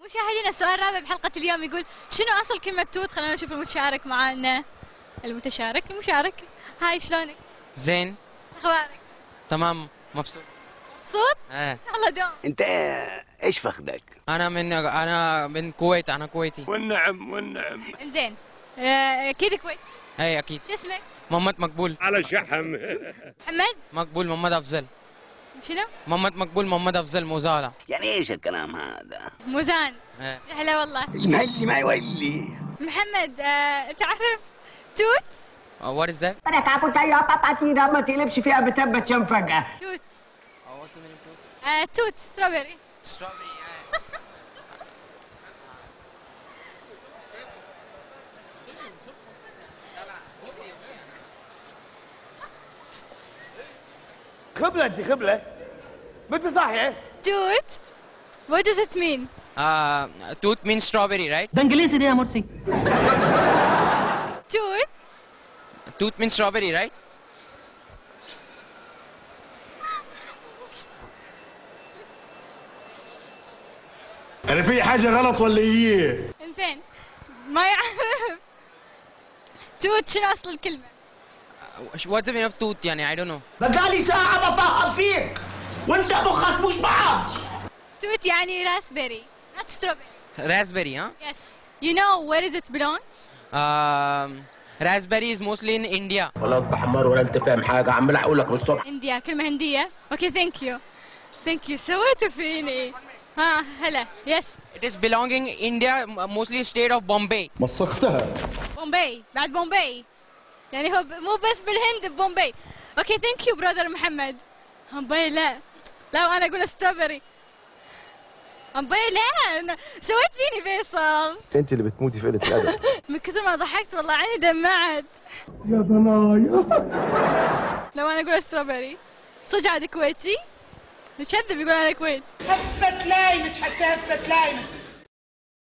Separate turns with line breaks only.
مشاهدينا السؤال الرابع بحلقة اليوم يقول شنو أصل كلمة توت؟ خلينا نشوف المتشارك معانا. المشارك هاي شلونك؟
زين.
شو أخبارك؟
تمام مبسوط.
مبسوط؟
ايه
إن شاء الله دوم.
انت ايش فخدك؟
انا من الكويت، انا كويتي.
والنعم.
إنزين أكيد كويتي.
ايه اكيد.
شو اسمك؟
محمد مقبول.
على شحم.
محمد؟
مقبول محمد افزل.
شنو؟
محمد مقبول محمد افزل موزالة.
يعني ايش الكلام هذا؟
موزان.
ايه.
هلا والله.
المهلي ما يولي.
محمد تعرف توت؟
What is that?
Para kapo tayo papatira matilip si Fia betabat siyang faga.
توت.
What's the meaning of fruit?
توت ستروبري.
Strawberry.
خبلة انت خبلة. متى صاحية؟
توت. What does it mean?
Tooth means strawberry, right?
Da English dia amor sing.
توت.
Tooth means strawberry, right?
أنا في حاجة غلط ولا إيه؟
إنزين ما يعرف. توت شنو أصل الكلمة؟
What's the meaning of tooth يعني I don't know.
بقالي ساعة بفهم فيك وانت مخك مش معاه.
توت يعني راسبيري not strawberry.
Raspberry, huh?
Yes. You know where does it belong?
Raspberry is mostly in India.
ولا انت حمار ولا انت فاهم حاجة عمال اقول لك من الصبح.
إنديا كلمة هندية. Okay thank you. Thank you سويتوا فيني. ها هلا yes.
It is belonging India, mostly state of Bombay.
مسختها.
بومباي بعد بومباي. يعني هو مو بس بالهند بومباي. Okay thank you brother محمد. بومباي لا وأنا أقول ستروبري. بومباي لا سويت فيني فيصل.
أنت اللي بتموتي في قلة الأدب.
من كثر ما ضحكت والله عيني دمعت.
يا ضنايا.
لو انا اقول ستروبري صدق عاد كويتي؟ يكذب يقول انا كويت.
هفت لايمك حتى هفت لايمك.